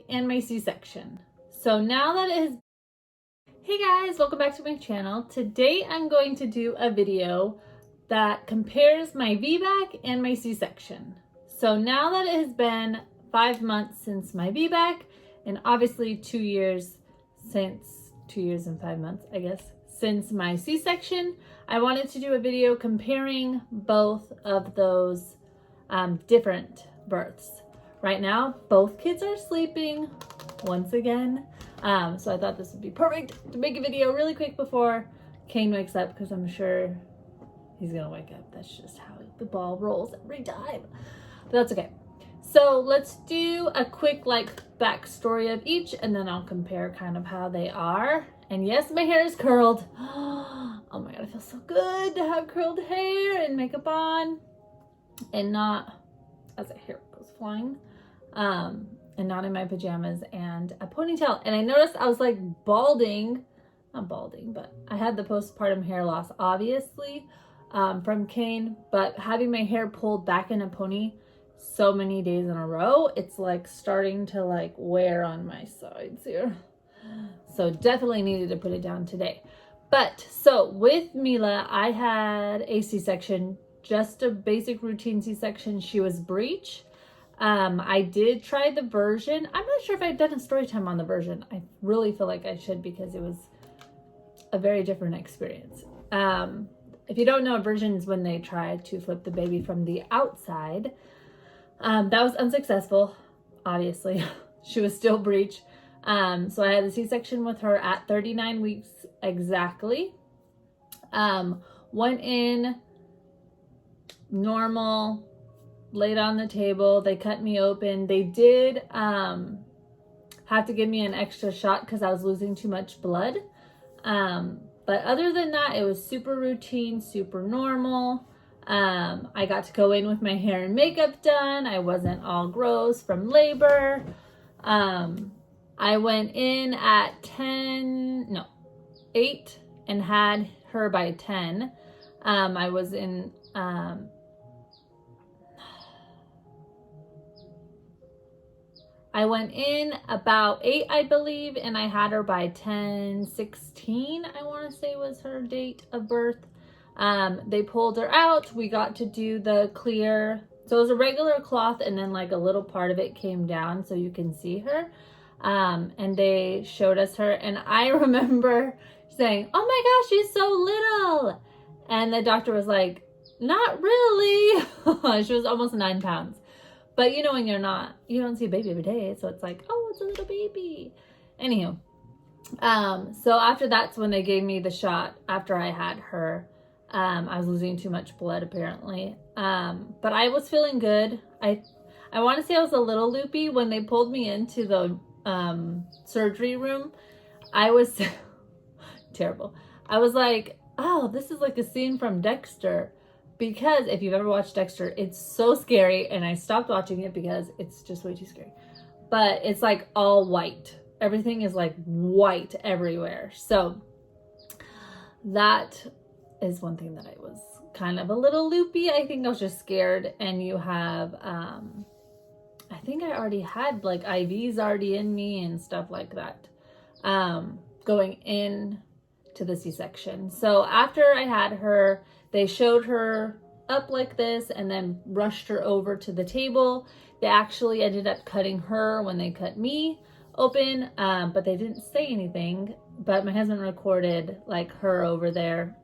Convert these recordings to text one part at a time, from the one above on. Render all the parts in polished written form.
and my C-section. So now that it has... Hey guys, welcome back to my channel. Today I'm going to do a video that compares my VBAC and my C-section. So now that it has been 5 months since my VBAC, and obviously 2 years and 5 months, I guess, since my C-section, I wanted to do a video comparing both of those different births. Right now, both kids are sleeping once again. So I thought this would be perfect to make a video really quick before Kane wakes up, because I'm sure he's gonna wake up. That's just how the ball rolls every time. But that's okay. So let's do a quick backstory of each, and then I'll compare kind of how they are. And yes, my hair is curled. Oh my god, it feels so good to have curled hair and makeup on, and not as the hair goes flying. And not in my pajamas and a ponytail. And I noticed I was like balding, not balding, but I had the postpartum hair loss, obviously, from Kane, but having my hair pulled back in a pony so many days in a row, it's like starting to like wear on my sides here. So definitely needed to put it down today. But so with Mila, I had a C-section, just a basic routine C-section. She was breech. I did try the version. I'm not sure if I've done a story time on the version. I really feel like I should, because it was a very different experience. If you don't know, a version is when they try to flip the baby from the outside. That was unsuccessful, obviously. She was still breech. So I had the C-section with her at 39 weeks exactly. Went in normal, laid on the table. They cut me open. They did have to give me an extra shot because I was losing too much blood. But other than that, it was super routine, super normal. I got to go in with my hair and makeup done. I wasn't all gross from labor. I went in at 8 and had her by 10. I was in... I went in about 8, I believe, and I had her by 10/16, I want to say was her date of birth. They pulled her out. We got to do the clear. So it was a regular cloth, and then like a little part of it came down so you can see her. And they showed us her, and I remember saying, "Oh my gosh, she's so little." And the doctor was like, "Not really." She was almost 9 pounds. But you know, when you don't see a baby every day, so it's like, oh, it's a little baby. Anywho, so after that's when they gave me the shot after I had her. I was losing too much blood apparently. But I was feeling good. I want to say I was a little loopy when they pulled me into the surgery room. I was terrible. I was like, oh, this is like a scene from Dexter. Because if you've ever watched Dexter, it's so scary, and I stopped watching it because it's just way too scary. But it's like all white. Everything is like white everywhere. So that is one thing that I was kind of a little loopy. I think I was just scared. And you have, I think I already had like IVs already in me and stuff like that, going in to the C-section. So after I had her, they showed her up like this and then rushed her over to the table. They actually ended up cutting her when they cut me open, but they didn't say anything. But my husband recorded like her over there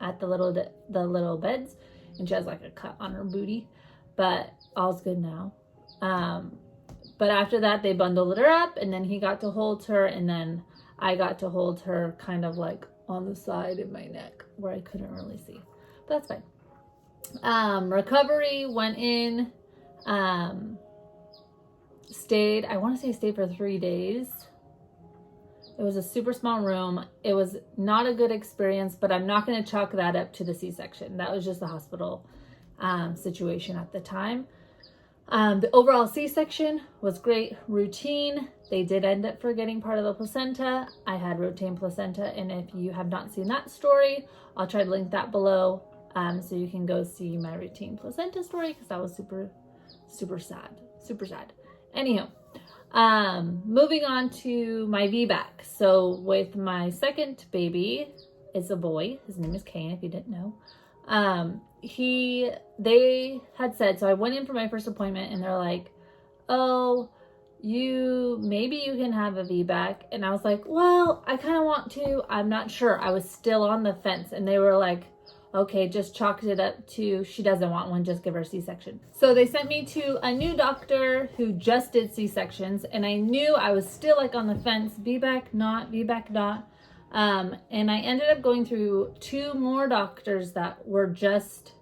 at the little beds, and she has like a cut on her booty, but all's good now. But after that, they bundled her up, and then he got to hold her, and then I got to hold her kind of like on the side of my neck where I couldn't really see. But that's fine. Recovery, went in, stayed, I want to say stayed for 3 days. It was a super small room. It was not a good experience, but I'm not going to chalk that up to the C-section. That was just the hospital situation at the time. The overall C-section was great, routine. They did end up forgetting part of the placenta. I had rotaine placenta, and if you have not seen that story, I'll try to link that below, so you can go see my rotaine placenta story, because that was super sad. Anyhow, Moving on to my VBAC. So with my second baby, it's a boy. His name is Kane, if you didn't know. They had said, so I went in for my first appointment and they're like, oh, maybe you can have a VBAC. And I was like, well, I kind of want to. I'm not sure. I was still on the fence. And they were like, okay, just chalked it up to she doesn't want one, just give her a C-section. So they sent me to a new doctor who just did C-sections. And I knew I was still like on the fence, VBAC, not, VBAC, not. And I ended up going through 2 more doctors that were just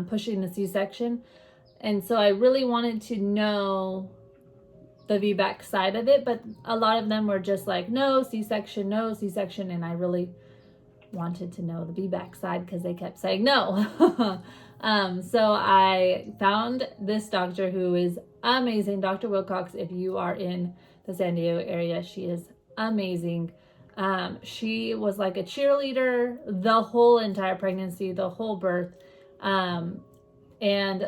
pushing the C-section. And so I really wanted to know the VBAC side of it, but a lot of them were just like, no C-section, no C-section. And I really wanted to know the VBAC side because they kept saying no. So I found this doctor who is amazing, Dr. Wilcox. If you are in the San Diego area, she is amazing. She was like a cheerleader the whole entire pregnancy, the whole birth. And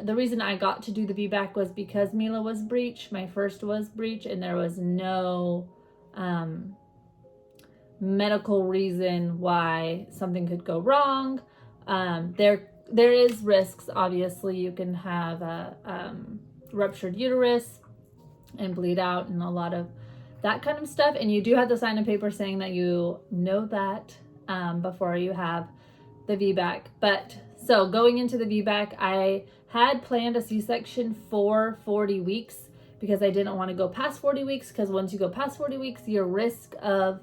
the reason I got to do the VBAC was because Mila was breech. My first was breech, and there was no medical reason why something could go wrong. There is risks. Obviously, you can have a ruptured uterus and bleed out and a lot of that kind of stuff. And you do have to sign a paper saying that you know that before you have the VBAC. But so going into the VBAC, I had planned a C-section for 40 weeks because I didn't want to go past 40 weeks, because once you go past 40 weeks, your risk of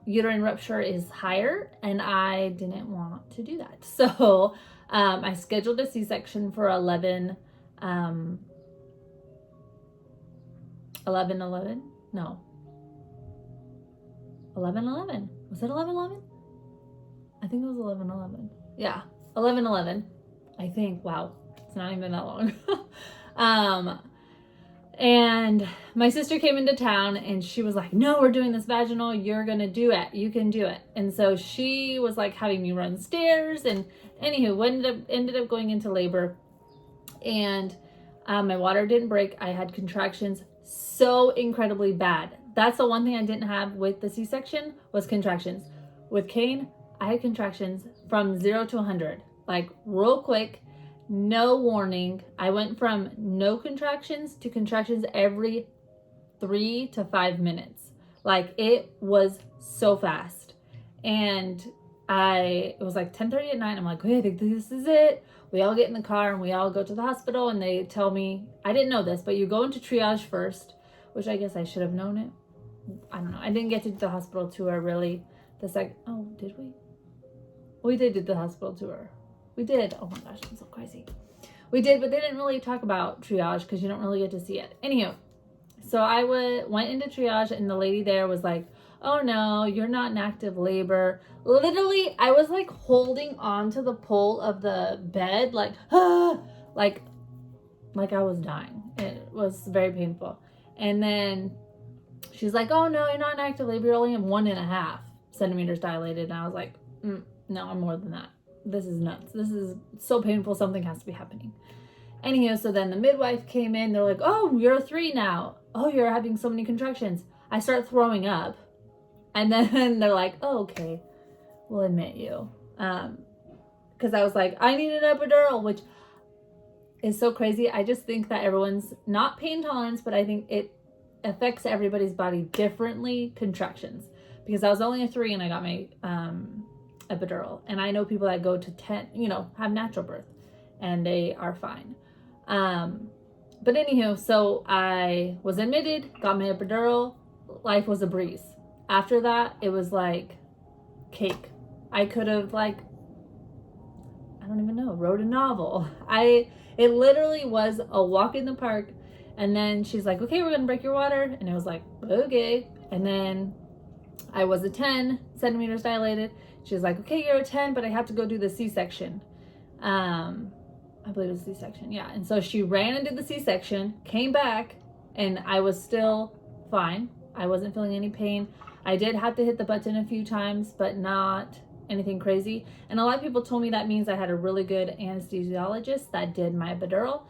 uterine rupture is higher, and I didn't want to do that. So I scheduled a C-section for 11 No. 11/11. Was it 11/11? I think it was 11/11. Yeah, 11/11. I think. Wow, it's not even that long. And my sister came into town and she was like, no, we're doing this vaginal. You're going to do it. You can do it. And so she was like having me run stairs. And anywho, ended up going into labor. And my water didn't break. I had contractions so incredibly bad. That's the one thing I didn't have with the C-section was contractions. With Kane, I had contractions from 0 to 100, like real quick. No warning. I went from no contractions to contractions every 3 to 5 minutes. Like, it was so fast. And it was like 10:30 at night. I'm like, okay, I think this is it. We all get in the car and we all go to the hospital, and they tell me, I didn't know this, but you go into triage first, which I guess I should have known it. I don't know. I didn't get to do the hospital tour really. Oh, did we? We did do the hospital tour. We did. Oh my gosh, I'm so crazy. We did, but they didn't really talk about triage because you don't really get to see it. Anywho, so I went into triage, and the lady there was like, oh no, you're not in active labor. Literally, I was like holding on to the pole of the bed, like, like I was dying. It was very painful. And then she's like, oh no, you're not in active labor. You're only 1.5 centimeters dilated. And I was like, no, I'm more than that. This is nuts. This is so painful. Something has to be happening. Anyhow, so then the midwife came in. They're like, oh, you're 3 now. Oh, you're having so many contractions. I start throwing up. And then they're like, oh, okay, we'll admit you. Because I was like, I need an epidural, which is so crazy. I just think that everyone's not pain tolerance, but I think it affects everybody's body differently, contractions. Because I was only a 3 and I got my epidural. And I know people that go to 10, have natural birth, and they are fine. But anywho, so I was admitted, got my epidural. Life was a breeze. After that, it was like cake. I could have I don't even know, wrote a novel. It literally was a walk in the park. And then she's like, okay, we're going to break your water. And I was like, okay. And then I was a 10 centimeters dilated. She's like, okay, you're a 10, but I have to go do the C-section. I believe it was C-section. Yeah. And so she ran and did the C-section, came back, and I was still fine. I wasn't feeling any pain. I did have to hit the button a few times, but not anything crazy. And a lot of people told me that means I had a really good anesthesiologist that did my epidural.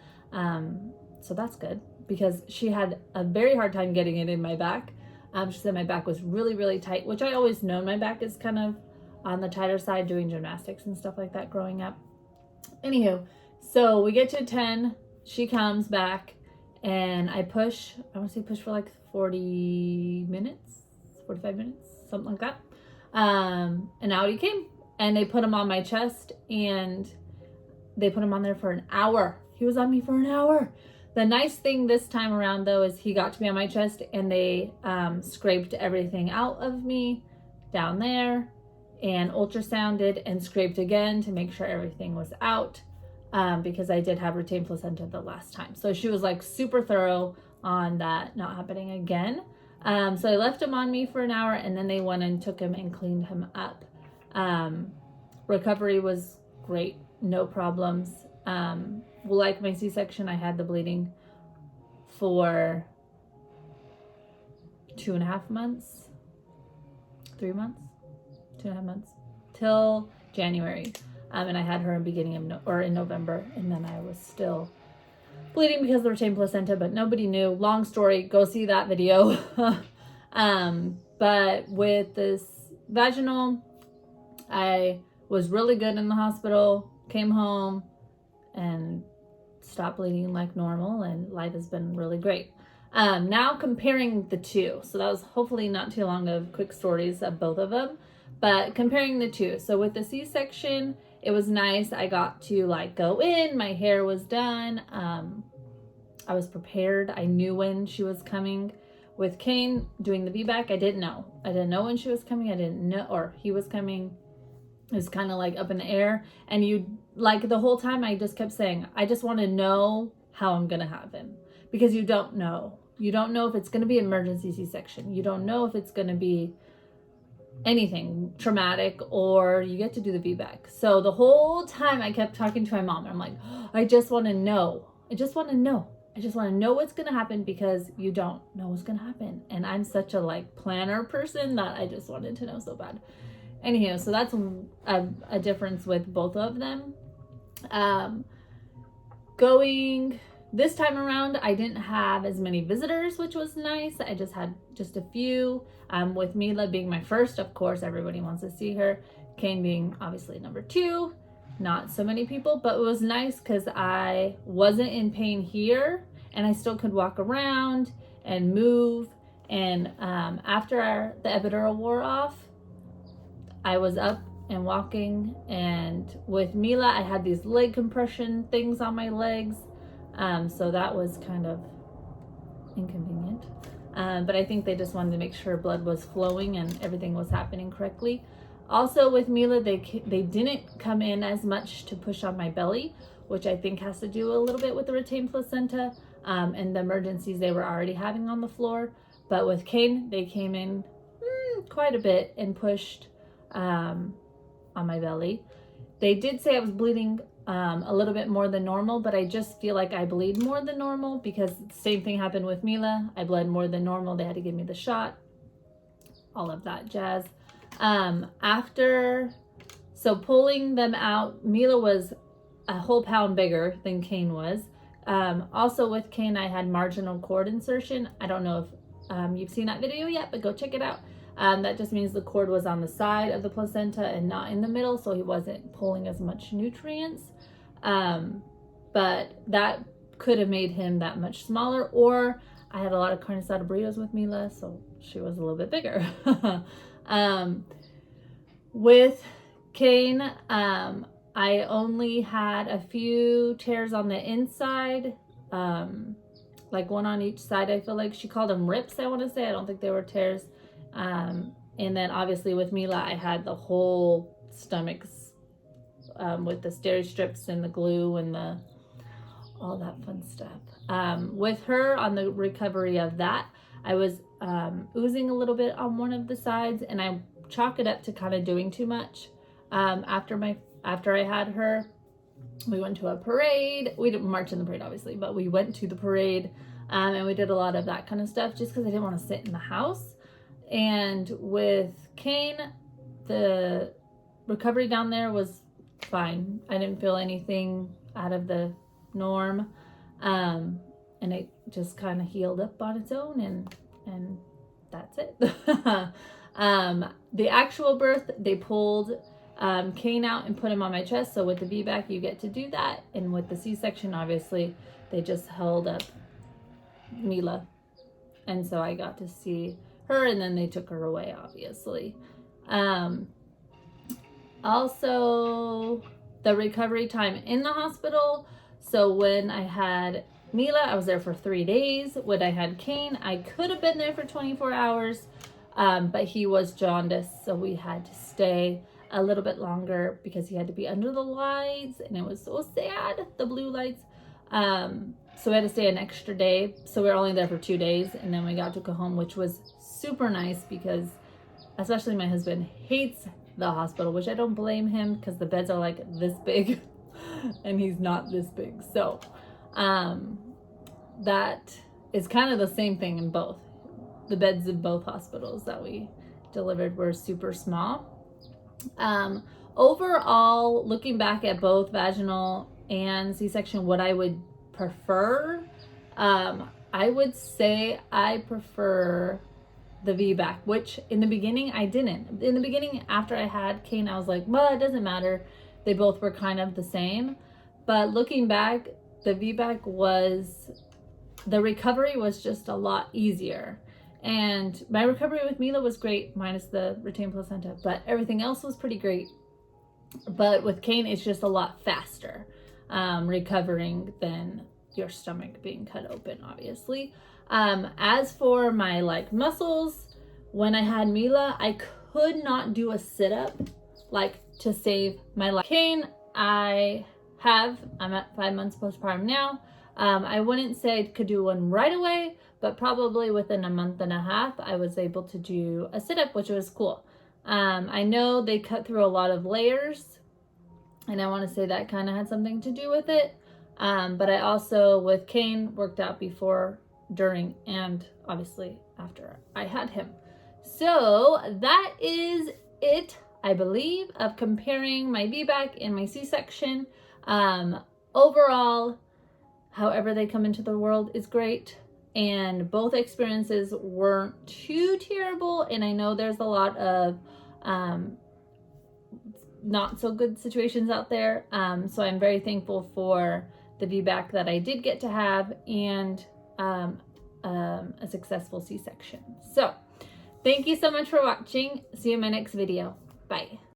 So that's good, because she had a very hard time getting it in my back. She said my back was really, really tight, which I always known my back is kind of on the tighter side doing gymnastics and stuff like that growing up. Anywho, so we get to 10, she comes back, and I push, I want to say push for like 40 minutes, 45 minutes, something like that. And out he came, and they put him on my chest, and they put him on there for an hour. He was on me for an hour. The nice thing this time around, though, is he got to be on my chest, and they scraped everything out of me down there, and ultrasounded and scraped again to make sure everything was out, because I did have retained placenta the last time. So she was like super thorough on that not happening again. So I left him on me for an hour, and then they went and took him and cleaned him up. Recovery was great, no problems. Like my C-section, I had the bleeding for 2.5 months, 3 months, 2.5 months, till January. And I had her in beginning of in November, and then I was still bleeding because of the retained placenta, but nobody knew. Long story, go see that video. But with this vaginal, I was really good in the hospital, came home, and stopped bleeding like normal, and life has been really great. Now comparing the two, so that was hopefully not too long of quick stories of both of them, but comparing the two. So with the C-section, it was nice. I got to like go in, my hair was done. I was prepared. I knew when she was coming. With Kane doing the Vbac, I didn't know. I didn't know when she was coming. I didn't know, or he was coming. It was kind of like up in the air. And you, like the whole time I just kept saying, I just want to know how I'm going to have him. Because you don't know. You don't know if it's going to be emergency C-section. You don't know if it's going to be anything traumatic, or you get to do the Vbac. So the whole time I kept talking to my mom. I'm like, oh, I just want to know. I just want to know. I just want to know what's going to happen, because you don't know what's going to happen. And I'm such a like planner person that I just wanted to know so bad. Anyhow, so that's a difference with both of them. Going this time around, I didn't have as many visitors, which was nice. I just had just a few. With Mila being my first, of course, everybody wants to see her. Kane being obviously number 2, not so many people, but it was nice because I wasn't in pain here, and I still could walk around and move. And after the epidural wore off, I was up and walking, and with Mila, I had these leg compression things on my legs. So that was kind of inconvenient. But I think they just wanted to make sure blood was flowing and everything was happening correctly. Also with Mila, they didn't come in as much to push on my belly, which I think has to do a little bit with the retained placenta and the emergencies they were already having on the floor. But with Kane, they came in quite a bit and pushed on my belly. They did say I was bleeding a little bit more than normal, but I just feel like I bleed more than normal because the same thing happened with Mila. I bled more than normal. They had to give me the shot, all of that jazz. So pulling them out, Mila was a whole pound bigger than Kane was. Also with Kane, I had marginal cord insertion. I don't know if you've seen that video yet, but go check it out. That just means the cord was on the side of the placenta and not in the middle, so he wasn't pulling as much nutrients. But that could have made him that much smaller, or I had a lot of carne asada burritos with Mila, so she was a little bit bigger. With Kane, I only had a few tears on the inside, like one on each side. I feel like she called them rips, I want to say. I don't think they were tears. And then obviously with Mila, I had the whole stomachs with the steri strips and the glue and all that fun stuff. With her, on the recovery of that, I was oozing a little bit on one of the sides, and I chalk it up to kind of doing too much. After I had her, we went to a parade. We didn't march in the parade, obviously, but we went to the parade, and we did a lot of that kind of stuff just because I didn't want to sit in the house. And with Kane, the recovery down there was fine. I didn't feel anything out of the norm. and it just kind of healed up on its own, and that's it. The actual birth, they pulled Kane out and put him on my chest. So with the Vbac, you get to do that. And with the C-section, obviously, they just held up Mila. And so I got to see her, and then they took her away, obviously. Also, the recovery time in the hospital. So when I had Mila, I was there for 3 days. When I had Kane, I could have been there for 24 hours, but he was jaundiced, so we had to stay a little bit longer because he had to be under the lights, and it was so sad, the blue lights. So we had to stay an extra day. So we were only there for 2 days, and then we got to go home, which was super nice because especially my husband hates the hospital, which I don't blame him because the beds are like this big and he's not this big. So that is kind of the same thing in both. The beds in both hospitals that we delivered were super small. Overall, looking back at both vaginal and C-section, what I would prefer, I would say I prefer the Vbac, which in the beginning I didn't. In the beginning, after I had Kane, I was like, well, it doesn't matter. They both were kind of the same. But looking back, the Vbac the recovery was just a lot easier. And my recovery with Mila was great, minus the retained placenta, but everything else was pretty great. But with Kane, it's just a lot faster recovering than your stomach being cut open, obviously. As for my like muscles, when I had Mila, I could not do a sit-up like to save my life. Kane, I'm at 5 months postpartum now. I wouldn't say I could do one right away, but probably within a month and a half, I was able to do a sit-up, which was cool. I know they cut through a lot of layers, and I want to say that kind of had something to do with it. But I also, with Kane, worked out before, during, and obviously after I had him. So that is it, I believe, of comparing my Vbac and my C-section. Overall, however they come into the world is great, and both experiences weren't too terrible. And I know there's a lot of not so good situations out there, so I'm very thankful for the Vbac that I did get to have, and a successful C-section. So thank you so much for watching. See you in my next video. Bye.